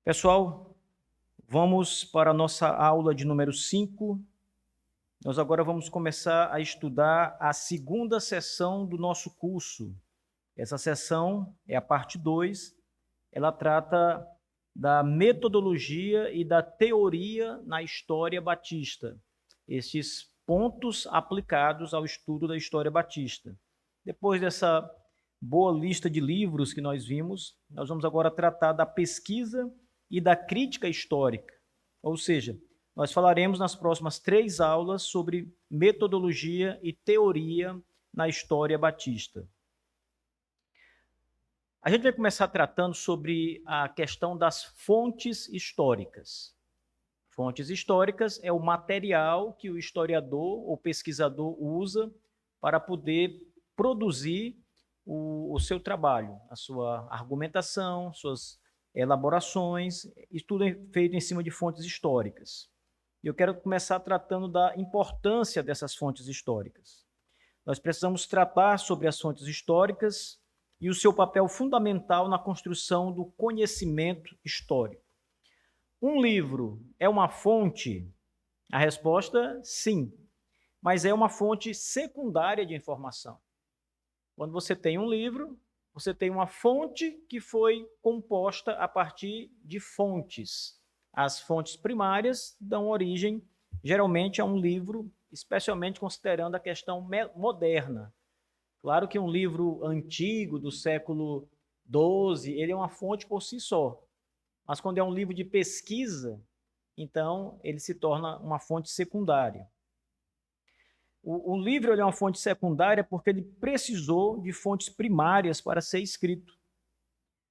Pessoal, vamos para a nossa aula de número 5. Nós agora vamos começar a estudar a segunda sessão do nosso curso. Essa sessão é a parte 2. Ela trata da metodologia e da teoria na história batista. Estes pontos aplicados ao estudo da história batista. Depois dessa boa lista de livros que nós vimos, nós vamos agora tratar da pesquisa e da crítica histórica. Ou seja, nós falaremos nas próximas 3 aulas sobre metodologia e teoria na história batista. A gente vai começar tratando sobre a questão das fontes históricas. Fontes históricas é o material que o historiador ou pesquisador usa para poder produzir o seu trabalho, a sua argumentação, suas elaborações, isso tudo é feito em cima de fontes históricas. Eu quero começar tratando da importância dessas fontes históricas. Nós precisamos tratar sobre as fontes históricas e o seu papel fundamental na construção do conhecimento histórico. Um livro é uma fonte? A resposta, sim, mas é uma fonte secundária de informação. Quando você tem um livro, você tem uma fonte que foi composta a partir de fontes. As fontes primárias dão origem, geralmente, a um livro, especialmente considerando a questão moderna. Claro que um livro antigo, do século XII, ele é uma fonte por si só. Mas quando é um livro de pesquisa, então ele se torna uma fonte secundária. O livro é uma fonte secundária porque ele precisou de fontes primárias para ser escrito.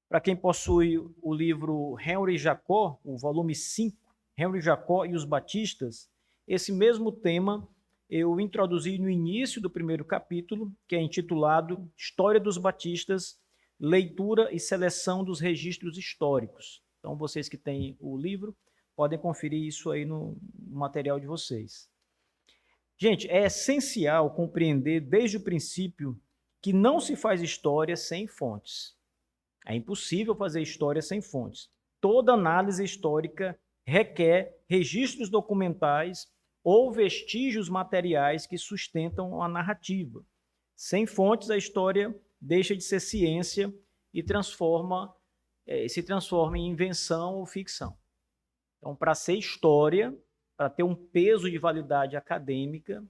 Para quem possui o livro Henry Jacot, o volume 5, Henry Jacot e os Batistas, esse mesmo tema eu introduzi no início do primeiro capítulo, que é intitulado História dos Batistas, Leitura e Seleção dos Registros Históricos. Então, vocês que têm o livro, podem conferir isso aí no material de vocês. Gente, é essencial compreender desde o princípio que não se faz história sem fontes. É impossível fazer história sem fontes. Toda análise histórica requer registros documentais ou vestígios materiais que sustentam a narrativa. Sem fontes, a história deixa de ser ciência e se transforma em invenção ou ficção. Então, para ser história, para ter um peso de validade acadêmica,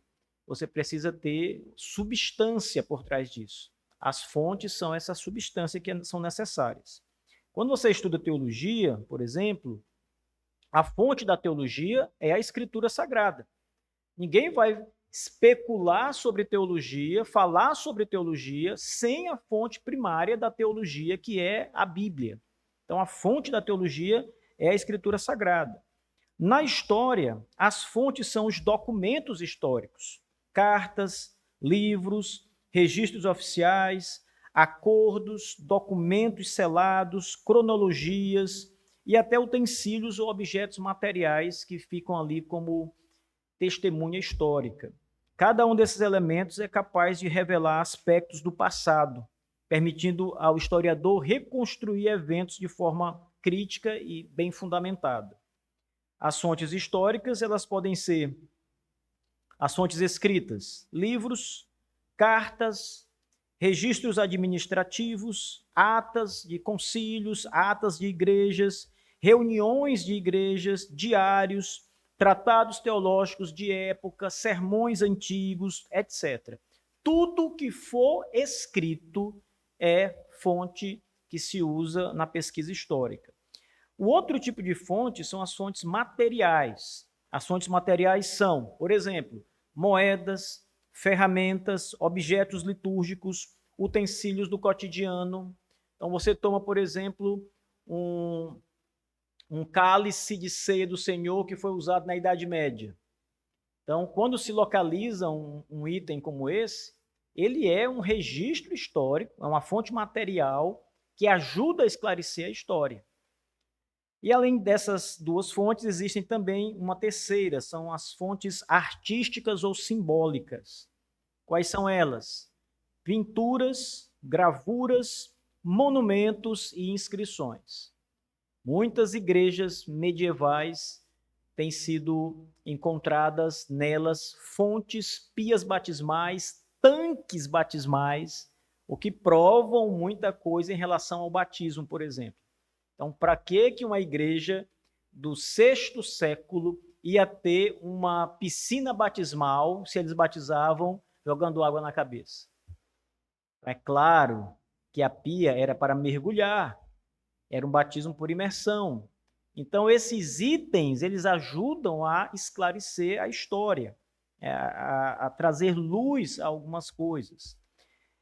você precisa ter substância por trás disso. As fontes são essa substância que são necessárias. Quando você estuda teologia, por exemplo, a fonte da teologia é a Escritura Sagrada. Ninguém vai especular sobre teologia, falar sobre teologia, sem a fonte primária da teologia, que é a Bíblia. Então, a fonte da teologia é a Escritura Sagrada. Na história, as fontes são os documentos históricos, cartas, livros, registros oficiais, acordos, documentos selados, cronologias e até utensílios ou objetos materiais que ficam ali como testemunha histórica. Cada um desses elementos é capaz de revelar aspectos do passado, permitindo ao historiador reconstruir eventos de forma crítica e bem fundamentada. As fontes históricas, elas podem ser as fontes escritas, livros, cartas, registros administrativos, atas de concílios, atas de igrejas, reuniões de igrejas, diários, tratados teológicos de época, sermões antigos, etc. Tudo que for escrito é fonte que se usa na pesquisa histórica. O outro tipo de fonte são as fontes materiais. As fontes materiais são, por exemplo, moedas, ferramentas, objetos litúrgicos, utensílios do cotidiano. Então, você toma, por exemplo, um cálice de ceia do Senhor que foi usado na Idade Média. Então, quando se localiza um item como esse, ele é um registro histórico, é uma fonte material que ajuda a esclarecer a história. E além dessas 2 fontes, existem também uma terceira, são as fontes artísticas ou simbólicas. Quais são elas? Pinturas, gravuras, monumentos e inscrições. Muitas igrejas medievais têm sido encontradas nelas fontes, pias batismais, tanques batismais, o que provam muita coisa em relação ao batismo, por exemplo. Então, para que uma igreja do sexto século ia ter uma piscina batismal se eles batizavam jogando água na cabeça? É claro que a pia era para mergulhar, era um batismo por imersão. Então, esses itens, eles ajudam a esclarecer a história, a trazer luz a algumas coisas.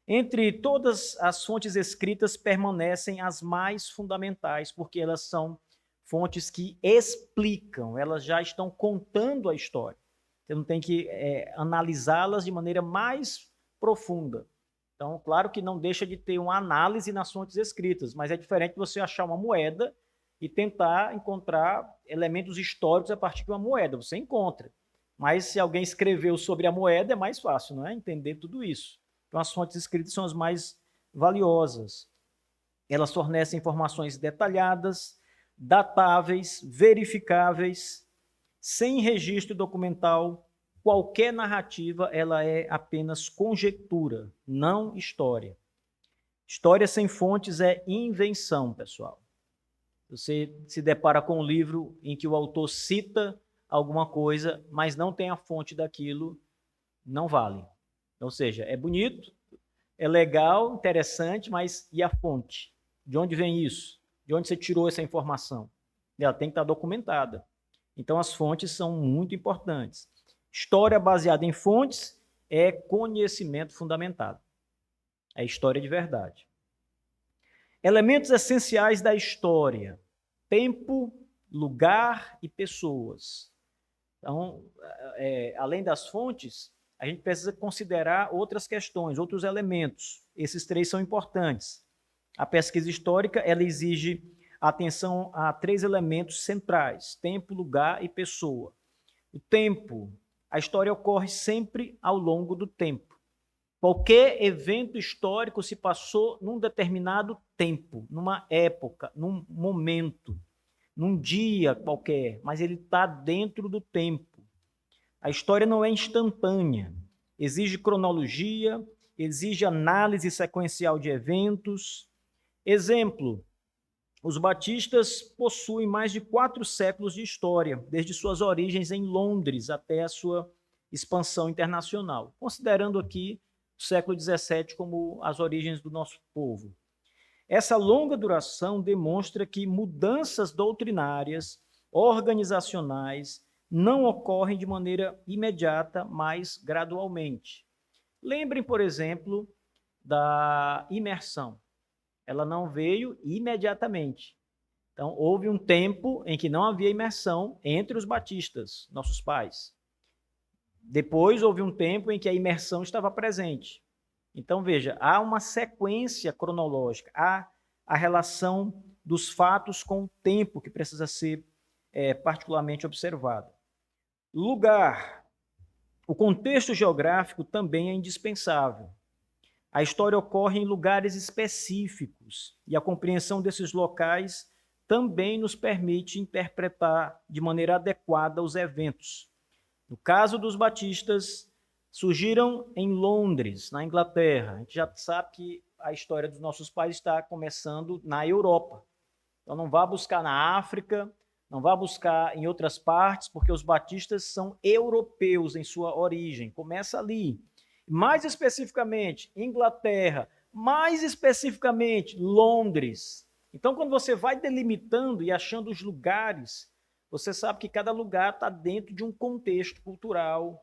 Entre todas as fontes escritas, permanecem as mais fundamentais, porque elas são fontes que explicam, elas já estão contando a história. Você não tem que analisá-las de maneira mais profunda. Então, claro que não deixa de ter uma análise nas fontes escritas, mas é diferente você achar uma moeda e tentar encontrar elementos históricos a partir de uma moeda. Você encontra. Mas se alguém escreveu sobre a moeda, é mais fácil, não é? Entender tudo isso. Então, as fontes escritas são as mais valiosas. Elas fornecem informações detalhadas, datáveis, verificáveis, sem registro documental. Qualquer narrativa, ela é apenas conjectura, não história. História sem fontes é invenção, pessoal. Você se depara com um livro em que o autor cita alguma coisa, mas não tem a fonte daquilo, não vale. Ou seja, é bonito, é legal, interessante, mas e a fonte? De onde vem isso? De onde você tirou essa informação? Ela tem que estar documentada. Então, as fontes são muito importantes. História baseada em fontes é conhecimento fundamentado. É história de verdade. Elementos essenciais da história: tempo, lugar e pessoas. Então, além das fontes, a gente precisa considerar outras questões, outros elementos. Esses três são importantes. A pesquisa histórica, ela exige atenção a três elementos centrais: tempo, lugar e pessoa. O tempo, a história ocorre sempre ao longo do tempo. Qualquer evento histórico se passou num determinado tempo, numa época, num momento, num dia qualquer, mas ele está dentro do tempo. A história não é instantânea, exige cronologia, exige análise sequencial de eventos. Exemplo, os batistas possuem mais de 4 séculos de história, desde suas origens em Londres até a sua expansão internacional, considerando aqui o século XVII como as origens do nosso povo. Essa longa duração demonstra que mudanças doutrinárias, organizacionais, não ocorrem de maneira imediata, mas gradualmente. Lembrem, por exemplo, da imersão. Ela não veio imediatamente. Então, houve um tempo em que não havia imersão entre os batistas, nossos pais. Depois, houve um tempo em que a imersão estava presente. Então, veja, há uma sequência cronológica, há a relação dos fatos com o tempo que precisa ser particularmente observado. Lugar. O contexto geográfico também é indispensável. A história ocorre em lugares específicos e a compreensão desses locais também nos permite interpretar de maneira adequada os eventos. No caso dos batistas, surgiram em Londres, na Inglaterra. A gente já sabe que a história dos nossos pais está começando na Europa. Então, não vá buscar na África, não vá buscar em outras partes, porque os batistas são europeus em sua origem. Começa ali. Mais especificamente, Inglaterra, mais especificamente, Londres. Então, quando você vai delimitando e achando os lugares, você sabe que cada lugar está dentro de um contexto cultural,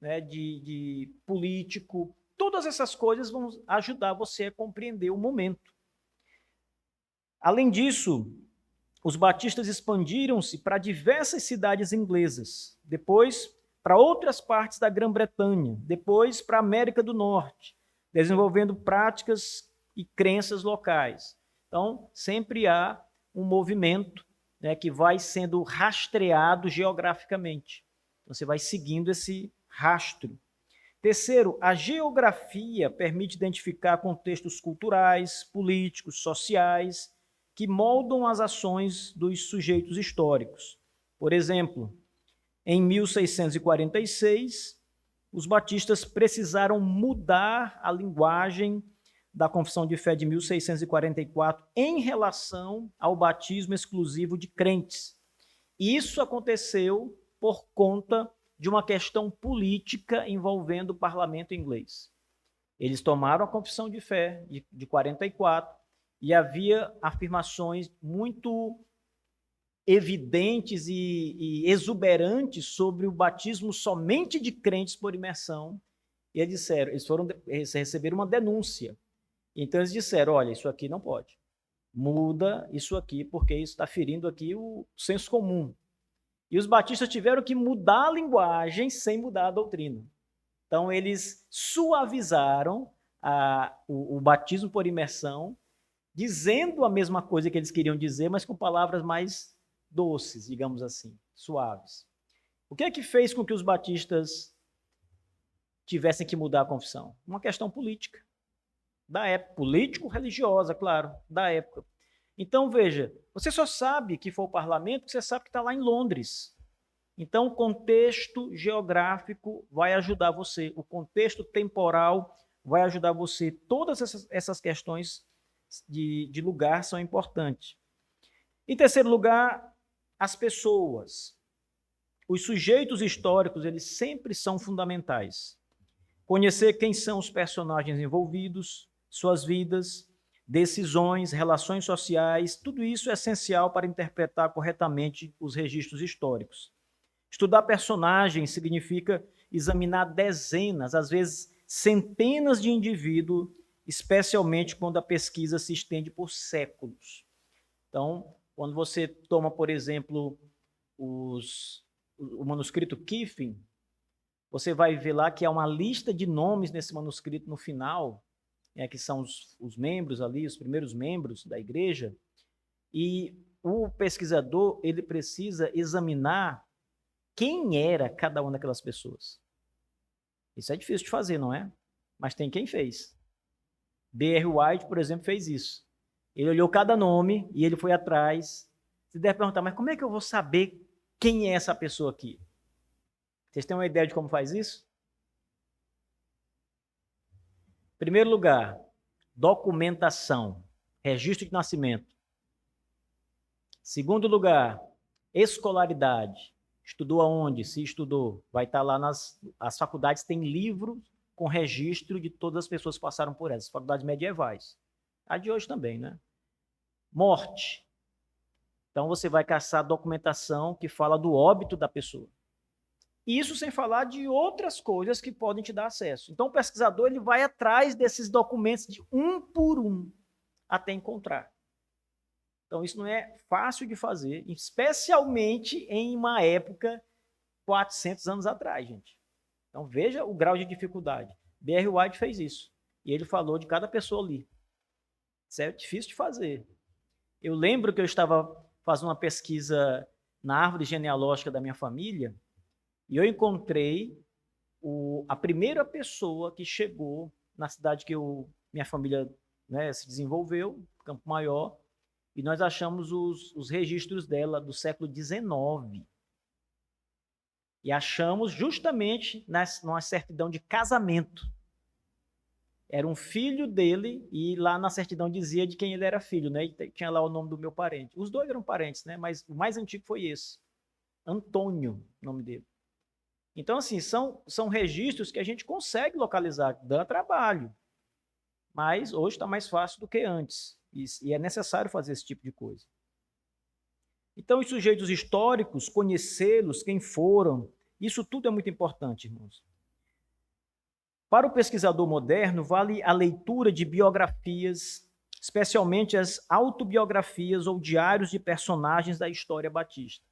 né, de político. Todas essas coisas vão ajudar você a compreender o momento. Além disso, os batistas expandiram-se para diversas cidades inglesas, depois para outras partes da Grã-Bretanha, depois para a América do Norte, desenvolvendo práticas e crenças locais. Então, sempre há um movimento, né, que vai sendo rastreado geograficamente. Você vai seguindo esse rastro. Terceiro, a geografia permite identificar contextos culturais, políticos, sociais que moldam as ações dos sujeitos históricos. Por exemplo, em 1646, os batistas precisaram mudar a linguagem da Confissão de Fé de 1644 em relação ao batismo exclusivo de crentes. Isso aconteceu por conta de uma questão política envolvendo o parlamento inglês. Eles tomaram a Confissão de Fé de 44 e havia afirmações muito evidentes e exuberantes sobre o batismo somente de crentes por imersão. E eles receberam uma denúncia. Então eles disseram, olha, isso aqui não pode. Muda isso aqui, porque isso está ferindo aqui o senso comum. E os batistas tiveram que mudar a linguagem sem mudar a doutrina. Então eles suavizaram o batismo por imersão, dizendo a mesma coisa que eles queriam dizer, mas com palavras mais doces, digamos assim, suaves. O que é que fez com que os batistas tivessem que mudar a confissão? Uma questão política da época, político-religiosa, claro, da época. Então, veja, você só sabe que foi o parlamento porque você sabe que está lá em Londres. Então, o contexto geográfico vai ajudar você, o contexto temporal vai ajudar você. Todas essas questões de lugar são importantes. Em terceiro lugar, as pessoas. Os sujeitos históricos, eles sempre são fundamentais. Conhecer quem são os personagens envolvidos, suas vidas, decisões, relações sociais, tudo isso é essencial para interpretar corretamente os registros históricos. Estudar personagens significa examinar dezenas, às vezes centenas de indivíduos, especialmente quando a pesquisa se estende por séculos. Então, quando você toma, por exemplo, o manuscrito Kiffin, você vai ver lá que há uma lista de nomes nesse manuscrito no final, que são os membros ali, os primeiros membros da igreja, e o pesquisador ele precisa examinar quem era cada uma daquelas pessoas. Isso é difícil de fazer, não é? Mas tem quem fez. B.R. White, por exemplo, fez isso. Ele olhou cada nome e ele foi atrás. Você deve perguntar, mas como é que eu vou saber quem é essa pessoa aqui? Vocês têm uma ideia de como faz isso? Em primeiro lugar, documentação, registro de nascimento. Segundo lugar, escolaridade. Estudou aonde? Se estudou. Vai estar lá as faculdades têm livro com registro de todas as pessoas que passaram por essas faculdades medievais. A de hoje também, né? Morte. Então você vai caçar documentação que fala do óbito da pessoa. Isso sem falar de outras coisas que podem te dar acesso. Então o pesquisador ele vai atrás desses documentos de um por um até encontrar. Então isso não é fácil de fazer, especialmente em uma época 400 anos atrás, gente. Então veja o grau de dificuldade. B.R. White fez isso. E ele falou de cada pessoa ali. Isso é difícil de fazer. Eu lembro que eu estava fazendo uma pesquisa na árvore genealógica da minha família e eu encontrei a primeira pessoa que chegou na cidade que minha família se desenvolveu, Campo Maior, e nós achamos os registros dela do século XIX. E achamos justamente numa certidão de casamento. Era um filho dele, e lá na certidão dizia de quem ele era filho, né? E tinha lá o nome do meu parente. Os dois eram parentes, né? Mas o mais antigo foi esse. Antônio, o nome dele. Então, assim, são registros que a gente consegue localizar, dá trabalho. Mas hoje está mais fácil do que antes. E é necessário fazer esse tipo de coisa. Então, os sujeitos históricos, conhecê-los, quem foram, isso tudo é muito importante, irmãos. Para o pesquisador moderno, vale a leitura de biografias, especialmente as autobiografias ou diários de personagens da história batista.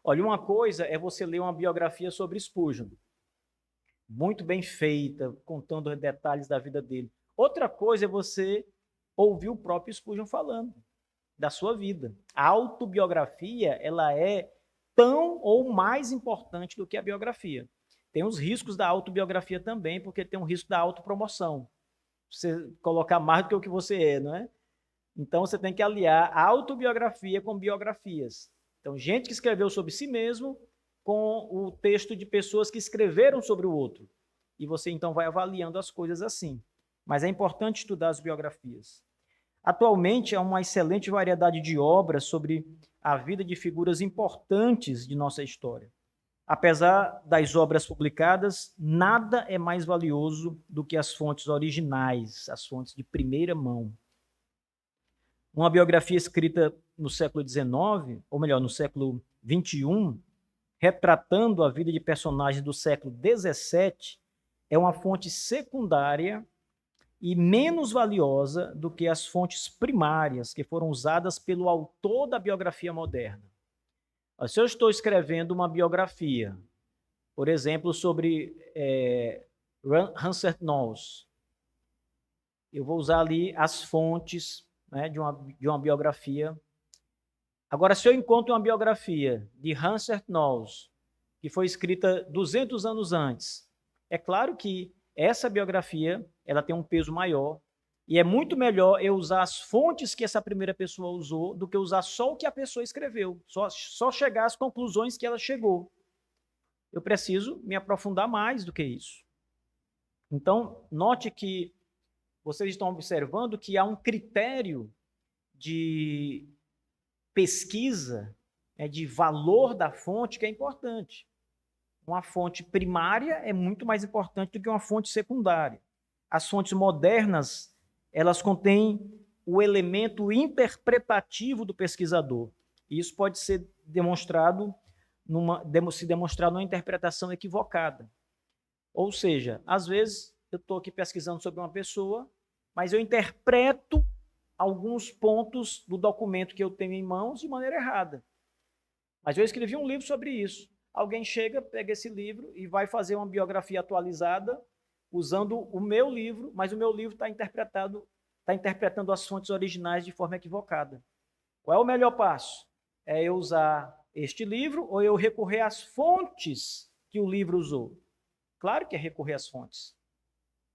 Olha, uma coisa é você ler uma biografia sobre Spurgeon, muito bem feita, contando detalhes da vida dele. Outra coisa é você ouvir o próprio Spurgeon falando da sua vida. A autobiografia, ela é tão ou mais importante do que a biografia. Tem os riscos da autobiografia também, porque tem um risco da autopromoção. Você colocar mais do que o que você é, não é? Então, você tem que aliar autobiografia com biografias. Então, gente que escreveu sobre si mesmo com o texto de pessoas que escreveram sobre o outro. E você, então, vai avaliando as coisas assim. Mas é importante estudar as biografias. Atualmente, há uma excelente variedade de obras sobre a vida de figuras importantes de nossa história. Apesar das obras publicadas, nada é mais valioso do que as fontes originais, as fontes de primeira mão. Uma biografia escrita no século XIX, ou melhor, no século XXI, retratando a vida de personagens do século XVII, é uma fonte secundária e menos valiosa do que as fontes primárias que foram usadas pelo autor da biografia moderna. Se eu estou escrevendo uma biografia, por exemplo, sobre Hansert Nols, eu vou usar ali as fontes, né, de uma biografia. Agora, se eu encontro uma biografia de Hansert Nols, que foi escrita 200 anos antes, é claro que essa biografia ela tem um peso maior e é muito melhor eu usar as fontes que essa primeira pessoa usou do que usar só o que a pessoa escreveu, só chegar às conclusões que ela chegou. Eu preciso me aprofundar mais do que isso. Então, note que vocês estão observando que há um critério de pesquisa, de valor da fonte que é importante. Uma fonte primária é muito mais importante do que uma fonte secundária. As fontes modernas, elas contêm o elemento interpretativo do pesquisador. E isso pode ser demonstrado numa interpretação equivocada. Ou seja, às vezes eu estou aqui pesquisando sobre uma pessoa, mas eu interpreto alguns pontos do documento que eu tenho em mãos de maneira errada. Mas eu escrevi um livro sobre isso. Alguém chega, pega esse livro e vai fazer uma biografia atualizada usando o meu livro, mas o meu livro está interpretando as fontes originais de forma equivocada. Qual é o melhor passo? É eu usar este livro ou eu recorrer às fontes que o livro usou? Claro que é recorrer às fontes.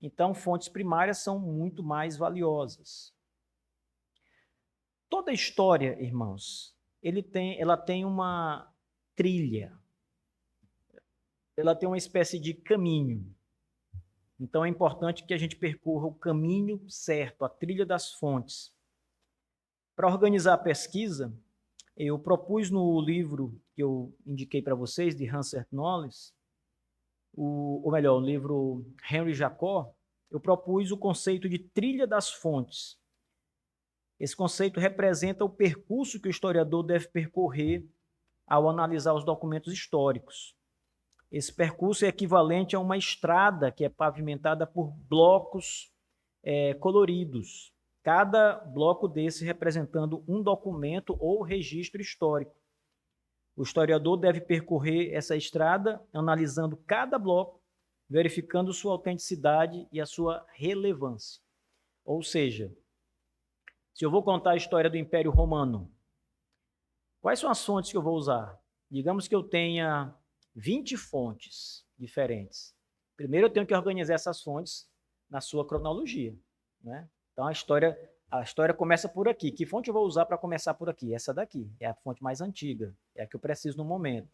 Então, fontes primárias são muito mais valiosas. Toda história, irmãos, ela tem uma trilha. Ela tem uma espécie de caminho. Então, é importante que a gente percorra o caminho certo, a trilha das fontes. Para organizar a pesquisa, eu propus no livro que eu indiquei para vocês, de Hansert Nols, ou melhor, o livro Henry Jacob, eu propus o conceito de trilha das fontes. Esse conceito representa o percurso que o historiador deve percorrer ao analisar os documentos históricos. Esse percurso é equivalente a uma estrada que é pavimentada por blocos coloridos, cada bloco desse representando um documento ou registro histórico. O historiador deve percorrer essa estrada analisando cada bloco, verificando sua autenticidade e a sua relevância. Ou seja, se eu vou contar a história do Império Romano, quais são as fontes que eu vou usar? Digamos que eu tenha 20 fontes diferentes. Primeiro eu tenho que organizar essas fontes na sua cronologia, né? Então a história começa por aqui. Que fonte eu vou usar para começar por aqui? Essa daqui, é a fonte mais antiga, é a que eu preciso no momento.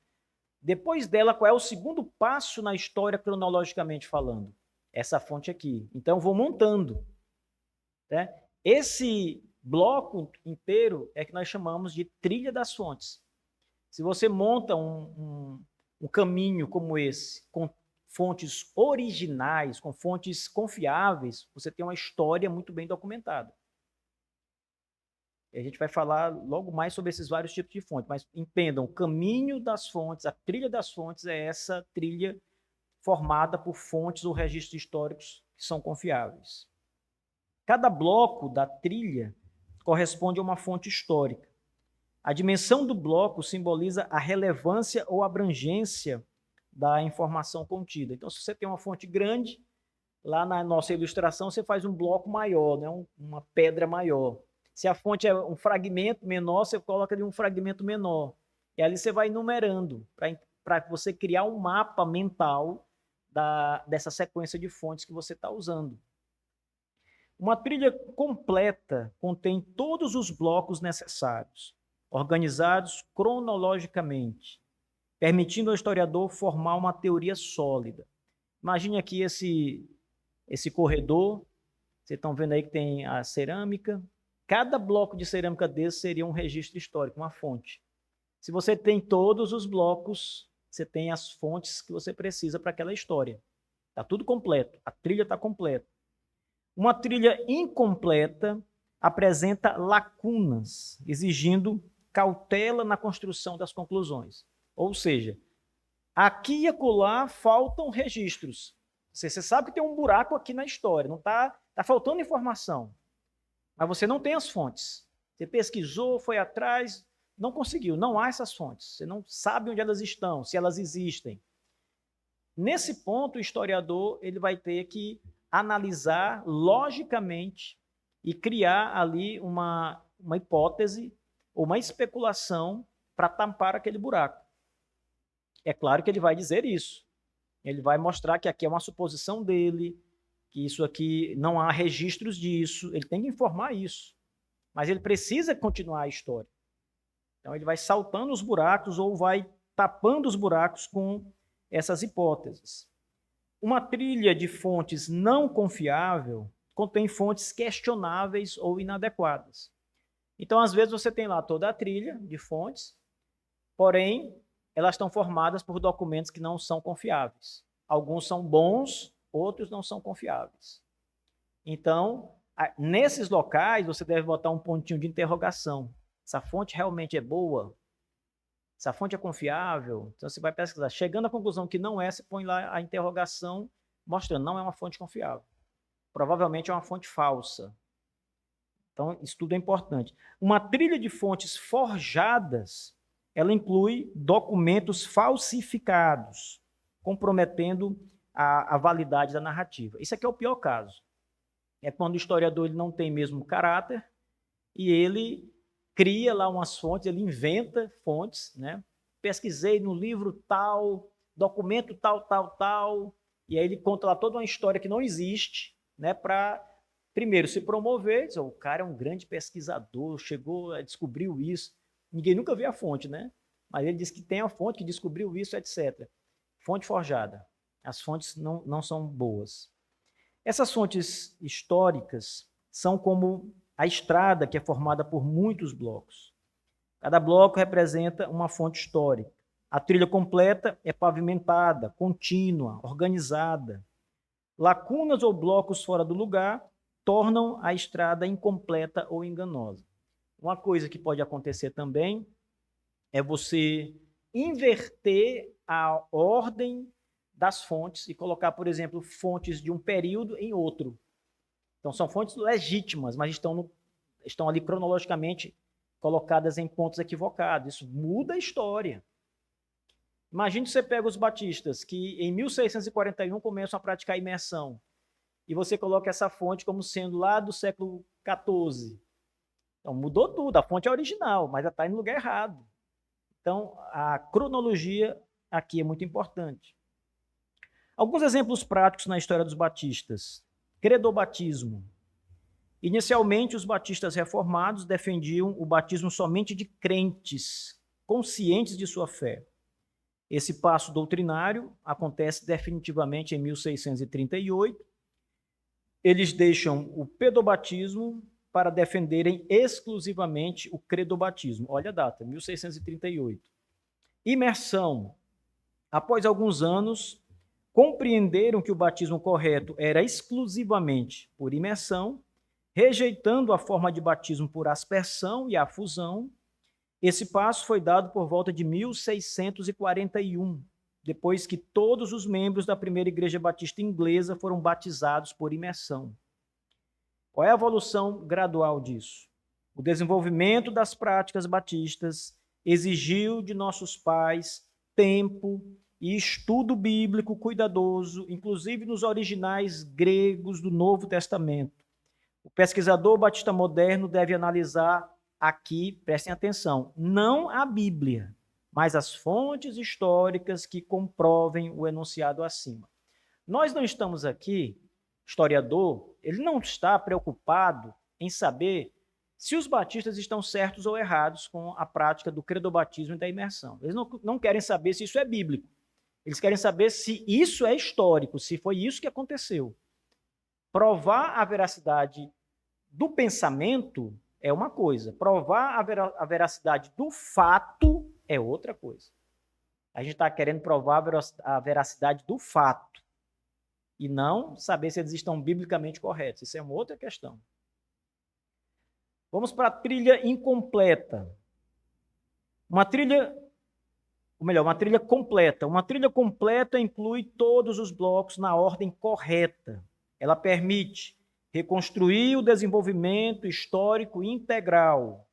Depois dela, qual é o segundo passo na história cronologicamente falando? Essa fonte aqui. Então eu vou montando, né? Esse bloco inteiro é que nós chamamos de trilha das fontes. Se você monta um caminho como esse, com fontes originais, com fontes confiáveis, você tem uma história muito bem documentada. E a gente vai falar logo mais sobre esses vários tipos de fontes, mas entendam, o caminho das fontes, a trilha das fontes é essa trilha formada por fontes ou registros históricos que são confiáveis. Cada bloco da trilha corresponde a uma fonte histórica. A dimensão do bloco simboliza a relevância ou abrangência da informação contida. Então, se você tem uma fonte grande, lá na nossa ilustração você faz um bloco maior, né? Uma pedra maior. Se a fonte é um fragmento menor, você coloca ali um fragmento menor. E ali você vai numerando, para você criar um mapa mental dessa sequência de fontes que você está usando. Uma trilha completa contém todos os blocos necessários, organizados cronologicamente, permitindo ao historiador formar uma teoria sólida. Imagine aqui esse corredor, vocês estão vendo aí que tem a cerâmica. Cada bloco de cerâmica desse seria um registro histórico, uma fonte. Se você tem todos os blocos, você tem as fontes que você precisa para aquela história. Está tudo completo, a trilha está completa. Uma trilha incompleta apresenta lacunas, exigindo cautela na construção das conclusões. Ou seja, aqui e acolá faltam registros. Você sabe que tem um buraco aqui na história, não está faltando informação, mas você não tem as fontes. Você pesquisou, foi atrás, não conseguiu, não há essas fontes. Você não sabe onde elas estão, se elas existem. Nesse ponto, o historiador ele vai ter que analisar logicamente e criar ali uma hipótese ou uma especulação para tampar aquele buraco. É claro que ele vai dizer isso. Ele vai mostrar que aqui é uma suposição dele, que isso aqui não há registros disso, ele tem que informar isso. Mas ele precisa continuar a história. Então ele vai saltando os buracos ou vai tapando os buracos com essas hipóteses. Uma trilha de fontes não confiável contém fontes questionáveis ou inadequadas. Então, às vezes, você tem lá toda a trilha de fontes, porém, elas estão formadas por documentos que não são confiáveis. Alguns são bons, outros não são confiáveis. Então, nesses locais, você deve botar um pontinho de interrogação. Essa fonte realmente é boa? Essa fonte é confiável? Então, você vai pesquisar. Chegando à conclusão que não é, você põe lá a interrogação, mostrando não é uma fonte confiável. Provavelmente é uma fonte falsa. Então, isso tudo é importante. Uma trilha de fontes forjadas, ela inclui documentos falsificados, comprometendo a validade da narrativa. Isso aqui é o pior caso. É quando o historiador ele não tem mesmo caráter e ele cria lá umas fontes, ele inventa fontes, né? Pesquisei no livro tal, documento tal, e aí ele conta lá toda uma história que não existe, né? Para, primeiro, se promover, diz, o cara é um grande pesquisador, chegou, descobriu isso. Ninguém nunca viu a fonte, né? Mas ele diz que tem a fonte, que descobriu isso, etc. Fonte forjada. As fontes não são boas. Essas fontes históricas são como a estrada, que é formada por muitos blocos. Cada bloco representa uma fonte histórica. A trilha completa é pavimentada, contínua, organizada. Lacunas ou blocos fora do lugar tornam a estrada incompleta ou enganosa. Uma coisa que pode acontecer também é você inverter a ordem das fontes e colocar, por exemplo, fontes de um período em outro. Então, são fontes legítimas, mas estão ali cronologicamente colocadas em pontos equivocados. Isso muda a história. Imagine que você pega os batistas, que em 1641 começam a praticar imersão, e você coloca essa fonte como sendo lá do século XIV. Então, mudou tudo, a fonte é original, mas ela está no lugar errado. Então, a cronologia aqui é muito importante. Alguns exemplos práticos na história dos batistas. Credobatismo. Inicialmente, os batistas reformados defendiam o batismo somente de crentes, conscientes de sua fé. Esse passo doutrinário acontece definitivamente em 1638. Eles deixam o pedobatismo para defenderem exclusivamente o credobatismo. Olha a data, 1638. Imersão. Após alguns anos, compreenderam que o batismo correto era exclusivamente por imersão, rejeitando a forma de batismo por aspersão e afusão. Esse passo foi dado por volta de 1641, depois que todos os membros da primeira igreja batista inglesa foram batizados por imersão. Qual é a evolução gradual disso? O desenvolvimento das práticas batistas exigiu de nossos pais tempo e estudo bíblico cuidadoso, inclusive nos originais gregos do Novo Testamento. O pesquisador batista moderno deve analisar aqui, prestem atenção, não a Bíblia, mas as fontes históricas que comprovem o enunciado acima. Nós não estamos aqui, historiador, ele não está preocupado em saber se os batistas estão certos ou errados com a prática do credobatismo e da imersão. Eles não querem saber se isso é bíblico. Eles querem saber se isso é histórico, se foi isso que aconteceu. Provar a veracidade do pensamento é uma coisa. Provar a veracidade do fato é outra coisa. A gente está querendo provar a veracidade do fato e não saber se eles estão biblicamente corretos. Isso é uma outra questão. Vamos para a trilha incompleta. Uma trilha completa. Uma trilha completa inclui todos os blocos na ordem correta. Ela permite reconstruir o desenvolvimento histórico integral.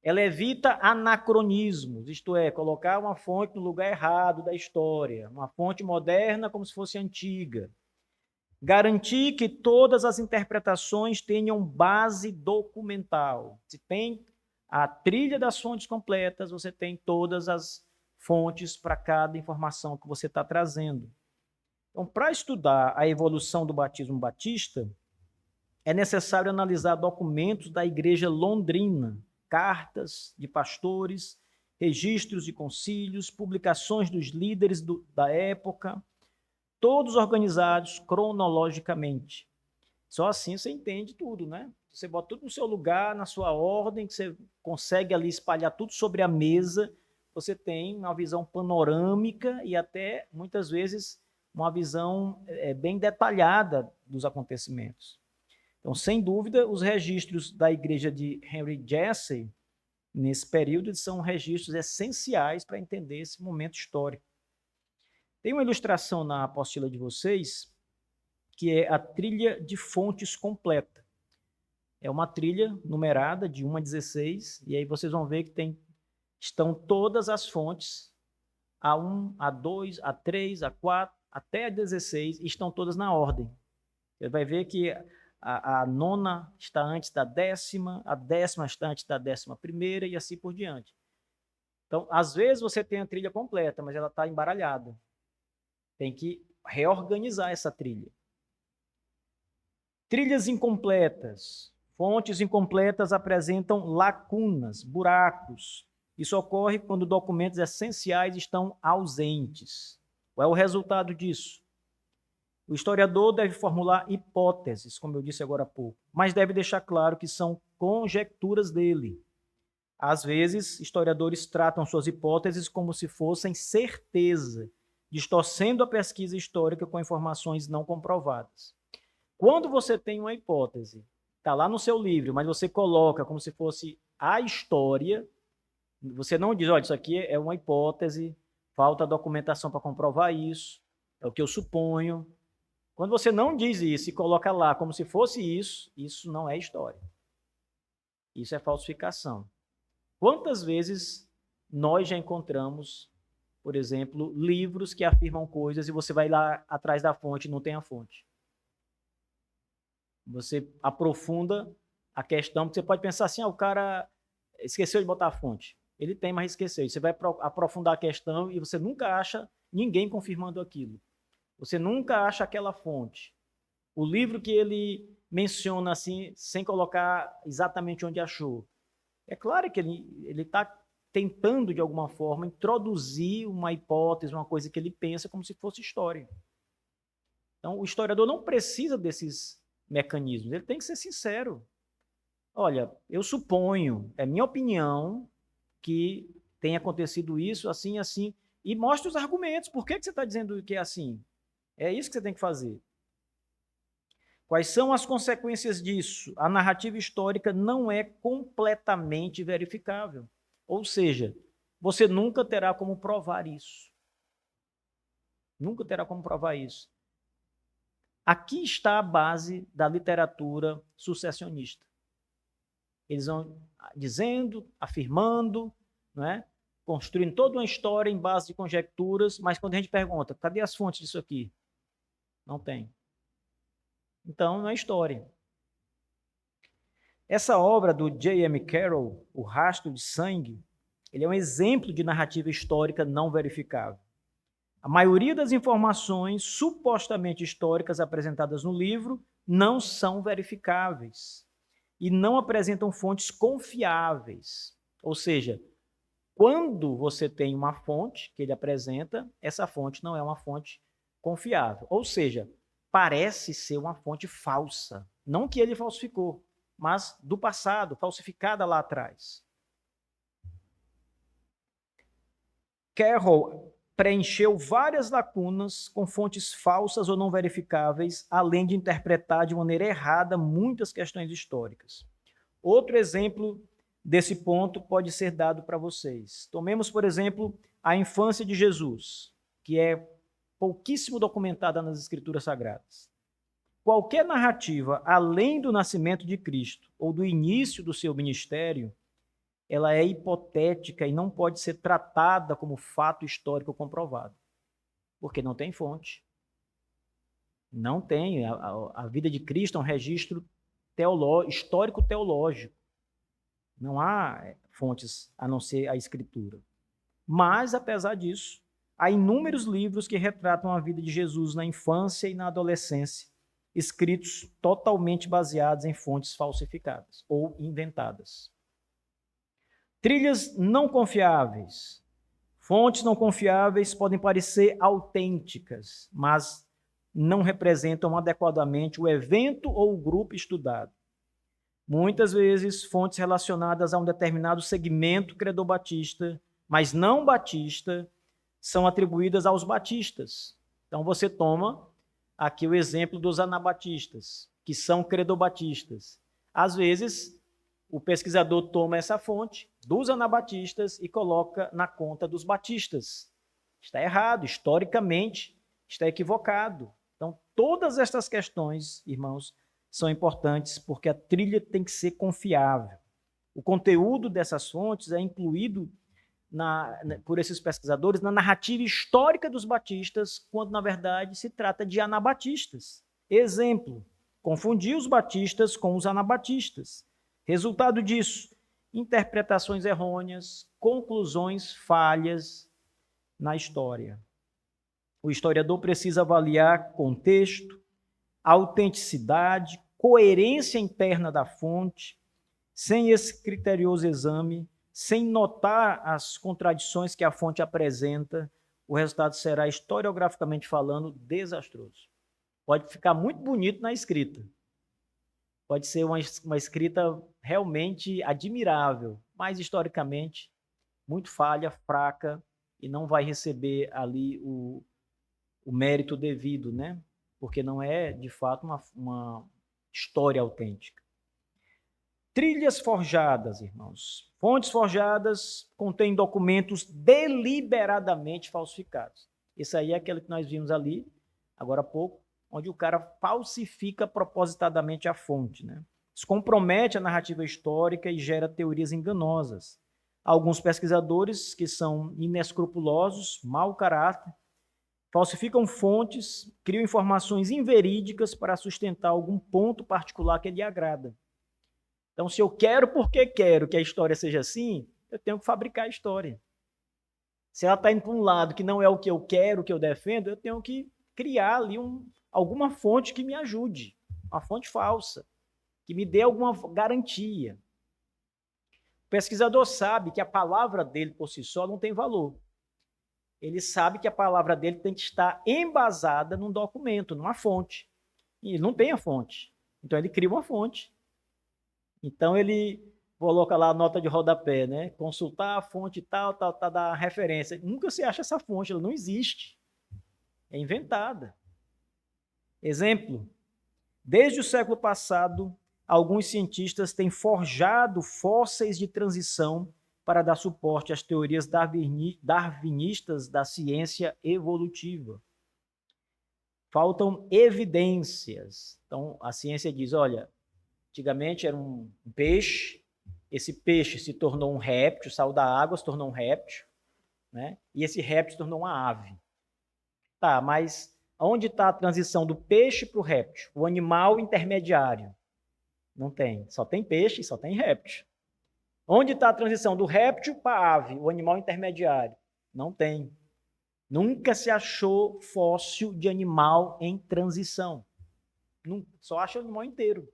Ela evita anacronismos, isto é, colocar uma fonte no lugar errado da história, uma fonte moderna como se fosse antiga. Garantir que todas as interpretações tenham base documental. Se tem a trilha das fontes completas, você tem todas as fontes para cada informação que você está trazendo. Então, para estudar a evolução do batismo batista, é necessário analisar documentos da Igreja Londrina, cartas de pastores, registros de concílios, publicações dos líderes da época, todos organizados cronologicamente. Só assim você entende tudo, né? Você bota tudo no seu lugar, na sua ordem, que você consegue ali espalhar tudo sobre a mesa, você tem uma visão panorâmica e até, muitas vezes, uma visão bem detalhada dos acontecimentos. Então, sem dúvida, os registros da igreja de Henry Jesse, nesse período, são registros essenciais para entender esse momento histórico. Tem uma ilustração na apostila de vocês, que é a trilha de fontes completa. É uma trilha numerada de 1 a 16, e aí vocês vão ver que estão todas as fontes, A1, A2, A3, A4, até a 16, e estão todas na ordem. Você vai ver que a nona está antes da 10ª, a 10ª está antes da 11ª, e assim por diante. Então, às vezes você tem a trilha completa, mas ela está embaralhada. Tem que reorganizar essa trilha. Trilhas incompletas. Fontes incompletas apresentam lacunas, buracos. Isso ocorre quando documentos essenciais estão ausentes. Qual é o resultado disso? O historiador deve formular hipóteses, como eu disse agora há pouco, mas deve deixar claro que são conjecturas dele. Às vezes, historiadores tratam suas hipóteses como se fossem certeza, distorcendo a pesquisa histórica com informações não comprovadas. Quando você tem uma hipótese, está lá no seu livro, mas você coloca como se fosse a história, você não diz, olha, isso aqui é uma hipótese, falta documentação para comprovar isso, é o que eu suponho. Quando você não diz isso e coloca lá como se fosse isso não é história. Isso é falsificação. Quantas vezes nós já encontramos, por exemplo, livros que afirmam coisas e você vai lá atrás da fonte e não tem a fonte? Você aprofunda a questão, porque você pode pensar assim, o cara esqueceu de botar a fonte. Ele tem, mas esqueceu. Você vai aprofundar a questão e você nunca acha ninguém confirmando aquilo. Você nunca acha aquela fonte. O livro que ele menciona assim, sem colocar exatamente onde achou. É claro que ele está tentando, de alguma forma, introduzir uma hipótese, uma coisa que ele pensa como se fosse história. Então, o historiador não precisa desses mecanismos, ele tem que ser sincero. Olha, eu suponho, é minha opinião, que tenha acontecido isso, assim, assim, e mostre os argumentos. Por que você está dizendo que é assim? É isso que você tem que fazer. Quais são as consequências disso? A narrativa histórica não é completamente verificável. Ou seja, você nunca terá como provar isso. Nunca terá como provar isso. Aqui está a base da literatura sucessionista. Eles vão dizendo, afirmando, não é? Construindo toda uma história em base de conjecturas, mas quando a gente pergunta, cadê as fontes disso aqui? Não tem. Então, não é história. Essa obra do J.M. Carroll, O Rastro de Sangue, ele é um exemplo de narrativa histórica não verificável. A maioria das informações supostamente históricas apresentadas no livro não são verificáveis e não apresentam fontes confiáveis. Ou seja, quando você tem uma fonte que ele apresenta, essa fonte não é uma fonte confiável. Ou seja, parece ser uma fonte falsa. Não que ele falsificou, mas do passado, falsificada lá atrás. Carroll preencheu várias lacunas com fontes falsas ou não verificáveis, além de interpretar de maneira errada muitas questões históricas. Outro exemplo desse ponto pode ser dado para vocês. Tomemos, por exemplo, a infância de Jesus, que é pouquíssimo documentada nas Escrituras Sagradas. Qualquer narrativa além do nascimento de Cristo ou do início do seu ministério, ela é hipotética e não pode ser tratada como fato histórico comprovado, porque não tem fonte. Não tem. A vida de Cristo é um registro histórico-teológico. Não há fontes a não ser a Escritura. Mas, apesar disso, há inúmeros livros que retratam a vida de Jesus na infância e na adolescência, escritos totalmente baseados em fontes falsificadas ou inventadas. Trilhas não confiáveis. Fontes não confiáveis podem parecer autênticas, mas não representam adequadamente o evento ou o grupo estudado. Muitas vezes, fontes relacionadas a um determinado segmento credobatista, mas não batista, são atribuídas aos batistas. Então, você toma aqui o exemplo dos anabatistas, que são credobatistas. Às vezes, o pesquisador toma essa fonte dos anabatistas e coloca na conta dos batistas. Está errado, historicamente, está equivocado. Então, todas estas questões, irmãos, são importantes porque a trilha tem que ser confiável. O conteúdo dessas fontes é incluído por esses pesquisadores na narrativa histórica dos batistas, quando, na verdade, se trata de anabatistas. Exemplo, confundir os batistas com os anabatistas. Resultado disso, interpretações errôneas, conclusões falhas na história. O historiador precisa avaliar contexto, autenticidade, coerência interna da fonte. Sem esse criterioso exame, sem notar as contradições que a fonte apresenta, o resultado será, historiograficamente falando, desastroso. Pode ficar muito bonito na escrita. Pode ser uma escrita realmente admirável, mas historicamente muito falha, fraca, e não vai receber ali o mérito devido, né? Porque não é, de fato, uma história autêntica. Trilhas forjadas, irmãos. Fontes forjadas contêm documentos deliberadamente falsificados. Isso aí é aquele que nós vimos ali, agora há pouco, onde o cara falsifica propositadamente a fonte, né? Isso compromete a narrativa histórica e gera teorias enganosas. Alguns pesquisadores que são inescrupulosos, mau caráter, falsificam fontes, criam informações inverídicas para sustentar algum ponto particular que lhe agrada. Então, se eu quero porque quero que a história seja assim, eu tenho que fabricar a história. Se ela está indo para um lado que não é o que eu quero, o que eu defendo, eu tenho que criar ali alguma fonte que me ajude, uma fonte falsa, que me dê alguma garantia. O pesquisador sabe que a palavra dele por si só não tem valor. Ele sabe que a palavra dele tem que estar embasada num documento, numa fonte. E ele não tem a fonte. Então, ele cria uma fonte. Então, ele coloca lá a nota de rodapé, né? Consultar a fonte tal, da referência. Nunca se acha essa fonte, ela não existe. É inventada. Exemplo, desde o século passado, alguns cientistas têm forjado fósseis de transição para dar suporte às teorias darwinistas da ciência evolutiva. Faltam evidências. Então, a ciência diz, olha, antigamente era um peixe, esse peixe se tornou um réptil, saiu da água, se tornou um réptil, né? E esse réptil se tornou uma ave. Tá, mas onde está a transição do peixe para o réptil? O animal intermediário? Não tem. Só tem peixe e só tem réptil. Onde está a transição do réptil para a ave, o animal intermediário? Não tem. Nunca se achou fóssil de animal em transição. Só acha o animal inteiro,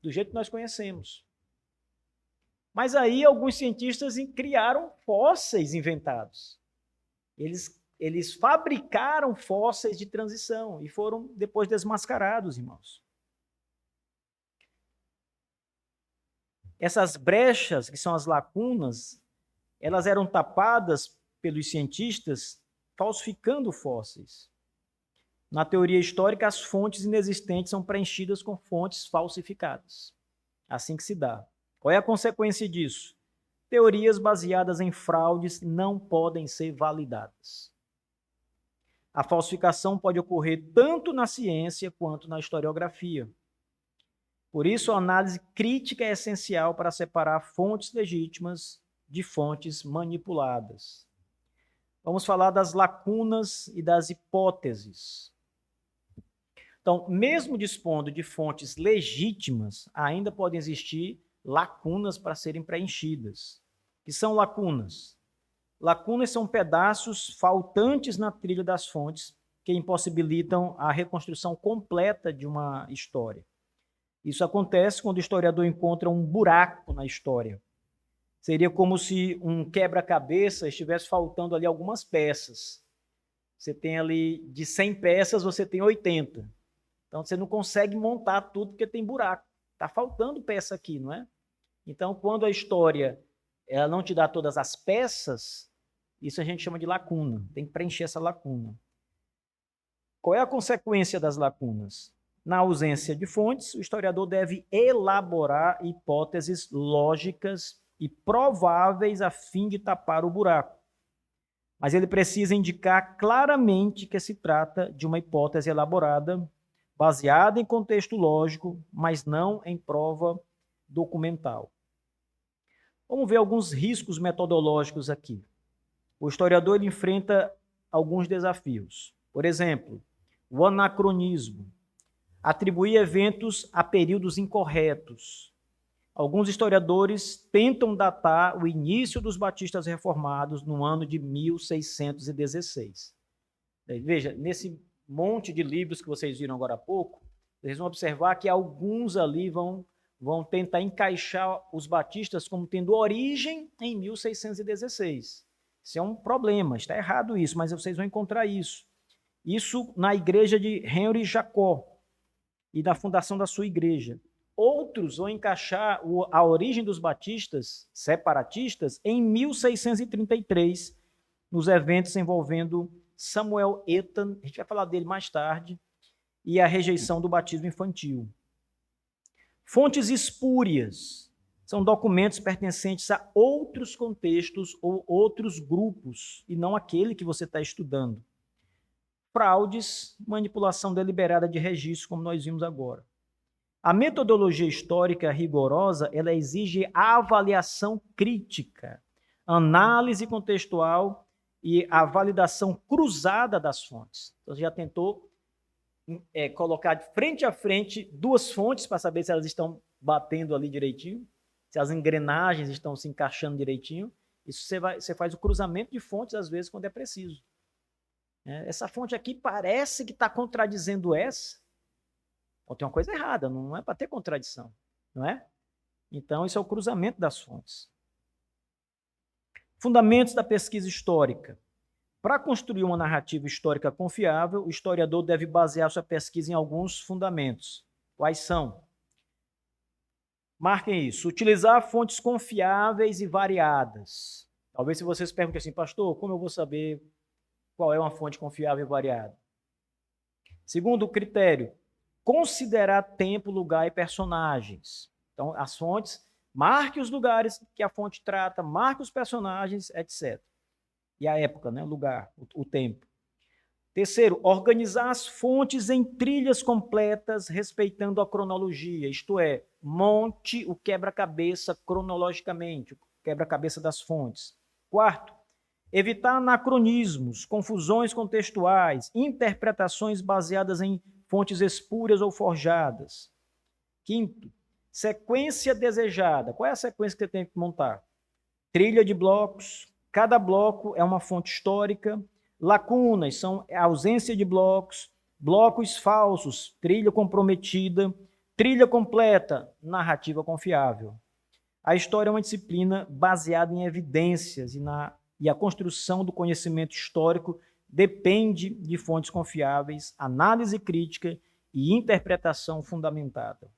do jeito que nós conhecemos. Mas aí alguns cientistas criaram fósseis inventados. Eles fabricaram fósseis de transição e foram depois desmascarados, irmãos. Essas brechas, que são as lacunas, elas eram tapadas pelos cientistas falsificando fósseis. Na teoria histórica, as fontes inexistentes são preenchidas com fontes falsificadas. Assim que se dá. Qual é a consequência disso? Teorias baseadas em fraudes não podem ser validadas. A falsificação pode ocorrer tanto na ciência quanto na historiografia. Por isso, a análise crítica é essencial para separar fontes legítimas de fontes manipuladas. Vamos falar das lacunas e das hipóteses. Então, mesmo dispondo de fontes legítimas, ainda podem existir lacunas para serem preenchidas. O que são lacunas? Lacunas são pedaços faltantes na trilha das fontes que impossibilitam a reconstrução completa de uma história. Isso acontece quando o historiador encontra um buraco na história. Seria como se um quebra-cabeça estivesse faltando ali algumas peças. Você tem ali, de 100 peças, você tem 80. Então, você não consegue montar tudo porque tem buraco. Está faltando peça aqui, não é? Então, quando a história ela não te dá todas as peças, isso a gente chama de lacuna. Tem que preencher essa lacuna. Qual é a consequência das lacunas? Na ausência de fontes, o historiador deve elaborar hipóteses lógicas e prováveis a fim de tapar o buraco. Mas ele precisa indicar claramente que se trata de uma hipótese elaborada, baseada em contexto lógico, mas não em prova documental. Vamos ver alguns riscos metodológicos aqui. O historiador ele enfrenta alguns desafios. Por exemplo, o anacronismo. Atribuir eventos a períodos incorretos. Alguns historiadores tentam datar o início dos batistas reformados no ano de 1616. Veja, nesse monte de livros que vocês viram agora há pouco, vocês vão observar que alguns ali vão tentar encaixar os batistas como tendo origem em 1616. Isso é um problema, está errado isso, mas vocês vão encontrar isso. Isso na igreja de Henry Jacó e na fundação da sua igreja. Outros vão encaixar a origem dos batistas separatistas em 1633, nos eventos envolvendo Samuel Ethan, a gente vai falar dele mais tarde, e a rejeição do batismo infantil. Fontes espúrias são documentos pertencentes a outros contextos ou outros grupos, e não aquele que você está estudando. Fraudes, manipulação deliberada de registro, como nós vimos agora. A metodologia histórica rigorosa, ela exige avaliação crítica, análise contextual e a validação cruzada das fontes. Então, você já tentou colocar de frente a frente duas fontes para saber se elas estão batendo ali direitinho, se as engrenagens estão se encaixando direitinho. Isso você faz o cruzamento de fontes, às vezes, quando é preciso. Essa fonte aqui parece que está contradizendo essa. Ou tem uma coisa errada, não é para ter contradição, não é? Então, isso é o cruzamento das fontes. Fundamentos da pesquisa histórica. Para construir uma narrativa histórica confiável, o historiador deve basear sua pesquisa em alguns fundamentos. Quais são? Marquem isso. Utilizar fontes confiáveis e variadas. Talvez se vocês perguntem assim, pastor, como eu vou saber qual é uma fonte confiável e variada? Segundo critério, considerar tempo, lugar e personagens. Então, as fontes, marque os lugares que a fonte trata, marque os personagens, etc. E a época, né? O lugar, o tempo. Terceiro, organizar as fontes em trilhas completas, respeitando a cronologia, isto é, monte o quebra-cabeça cronologicamente, o quebra-cabeça das fontes. Quarto, evitar anacronismos, confusões contextuais, interpretações baseadas em fontes espúrias ou forjadas. Quinto, sequência desejada. Qual é a sequência que você tem que montar? Trilha de blocos, cada bloco é uma fonte histórica. Lacunas são a ausência de blocos, Blocos falsos, trilha comprometida, trilha completa, narrativa confiável. A história é uma disciplina baseada em evidências e a construção do conhecimento histórico depende de fontes confiáveis, análise crítica e interpretação fundamentada.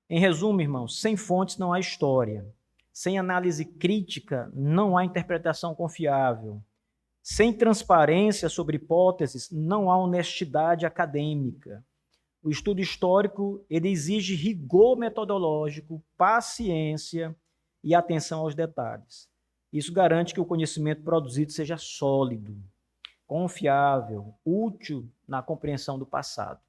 Em resumo, irmãos, sem fontes não há história. Sem análise crítica não há interpretação confiável. Sem transparência sobre hipóteses não há honestidade acadêmica. O estudo histórico ele exige rigor metodológico, paciência e atenção aos detalhes. Isso garante que o conhecimento produzido seja sólido, confiável, útil na compreensão do passado.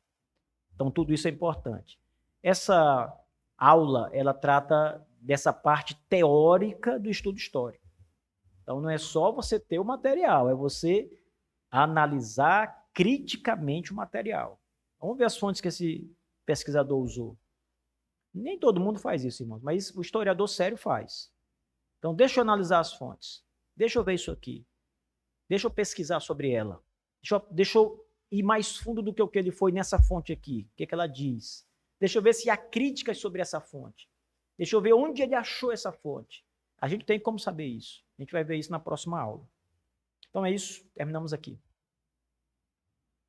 Então, tudo isso é importante. Essa aula, ela trata dessa parte teórica do estudo histórico. Então, não é só você ter o material, é você analisar criticamente o material. Vamos ver as fontes que esse pesquisador usou. Nem todo mundo faz isso, irmãos, mas o historiador sério faz. Então, deixa eu analisar as fontes. Deixa eu ver isso aqui. Deixa eu pesquisar sobre ela. Deixa eu ir mais fundo do que o que ele foi nessa fonte aqui. O que ela diz. Deixa eu ver se há críticas sobre essa fonte. Deixa eu ver onde ele achou essa fonte. A gente tem como saber isso. A gente vai ver isso na próxima aula. Então é isso. Terminamos aqui.